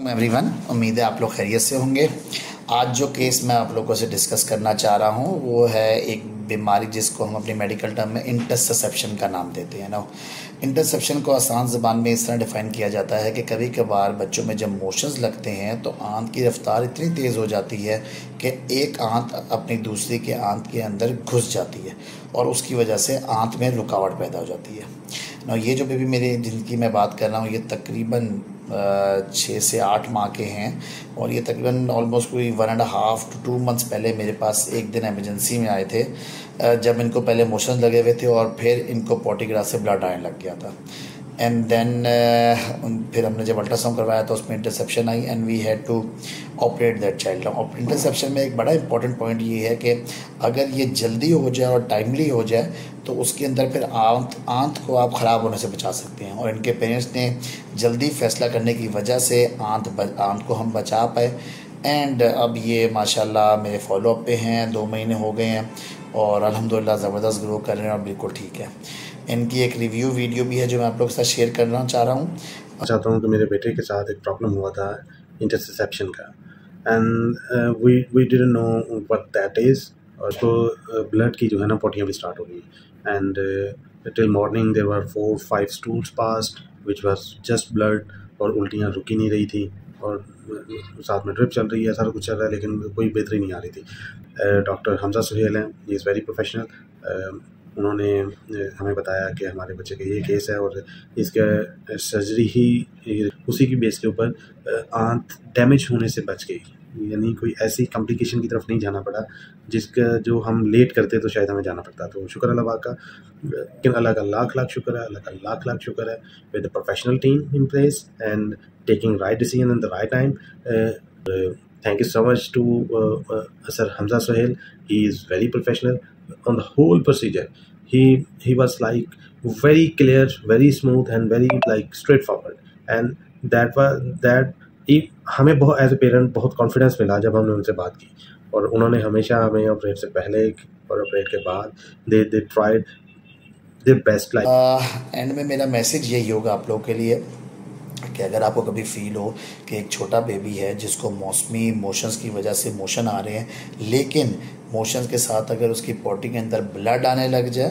Everyone, उम्मीद है आप लोग खैरियत से होंगे। आज जो केस मैं आप लोगों से डिस्कस करना चाह रहा हूँ वो है एक बीमारी जिसको हम अपनी मेडिकल टर्म में इंटरसेप्शन का नाम देते हैं ना। इंटरसेप्शन को आसान ज़बान में इस तरह डिफ़ाइन किया जाता है कि कभी कभार बच्चों में जब मोशंस लगते हैं तो आंत की रफ्तार इतनी तेज़ हो जाती है कि एक आंत अपनी दूसरी के आंत के अंदर घुस जाती है और उसकी वजह से आंत में रुकावट पैदा हो जाती है ना। ये जो बेबी मेरी जिनकी मैं बात कर रहा हूँ ये तकरीबन 6 से 8 माह के हैं और ये तकरीबन ऑलमोस्ट कोई 1.5 to 2 मंथ्स पहले मेरे पास एक दिन एमरजेंसी में आए थे, जब इनको पहले मोशन लगे हुए थे और फिर इनको पोटी ग्रास से ब्लड आने लग गया था। एंड देन फिर हमने जब अल्ट्रासाउंड करवाया तो उसमें इंटरसेप्शन आई and we had to operate that child. और इंटरसेप्शन में एक बड़ा इंपॉर्टेंट पॉइंट ये है कि अगर ये जल्दी हो जाए और टाइमली हो जाए तो उसके अंदर फिर आंत को आप ख़राब होने से बचा सकते हैं। और इनके पेरेंट्स ने जल्दी फैसला करने की वजह से आंत को हम बचा पाए। एंड अब ये माशाल्लाह मेरे फॉलोअप पे हैं, 2 महीने हो गए हैं और अल्हम्दुलिल्लाह ज़बरदस्त ग्रो कर रहे हैं और बिल्कुल ठीक है। इनकी एक रिव्यू वीडियो भी है जो मैं आप लोगों के साथ शेयर करना चाह रहा हूँ। चाहता हूँ कि मेरे बेटे के साथ एक प्रॉब्लम हुआ था इंटरसेप्शन का, and we didn't know what that is. और तो ब्लड की जो है ना पोटियाँ भी स्टार्ट हो गई and till morning there were 4-5 stools passed which was just blood, और उल्टियाँ रुक ही नहीं रही थी और साथ में ड्रिप चल रही है, सारा कुछ चल रहा है लेकिन कोई बेहतरी नहीं आ रही थी। डॉक्टर हमजा सुहेल हैं, ही इज़ वेरी प्रोफेशनल। उन्होंने हमें बताया कि हमारे बच्चे का ये केस है और इसका सर्जरी ही उसी की बेस के ऊपर आंत डैमेज होने से बच गई, यानी कोई ऐसी कॉम्प्लिकेशन की तरफ नहीं जाना पड़ा जिसका जो हम लेट करते तो शायद हमें जाना पड़ता। तो शुक्र अल्लाह पाक का, लेकिन अल्लाह का लाख लाख शुक्र है, अल्लाह का लाख लाख शुक्र है with the professional team in place and taking right decision in the right time. Thank you so much to Sir Hamza Sohail. He is very professional on the whole procedure. He was like very clear, very smooth, and very like straightforward. And that हमें बहुत as a parent बहुत confidence मिला जब हमने उनसे बात की। और उन्होंने हमेशा हमें ऑपरेट से पहले और ऑपरेट के बाद they tried their best. Like and में मेरा मैसेज यही होगा आप लोगों के लिए कि अगर आपको कभी फील हो कि एक छोटा बेबी है जिसको मौसमी मोशंस की वजह से मोशन आ रहे हैं, लेकिन मोशंस के साथ अगर उसकी पोटी के अंदर ब्लड आने लग जाए,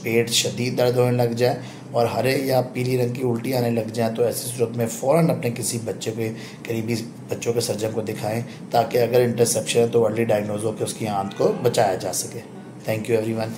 पेट शदीद दर्द होने लग जाए और हरे या पीली रंग की उल्टी आने लग जाए, तो ऐसी सूरत में फ़ौरन अपने किसी बच्चे के करीबी बच्चों के सर्जन को दिखाएं ताकि अगर इंटरसेप्शन है तो अर्ली डायग्नोज हो के उसकी आंत को बचाया जा सके। Thank you everyone.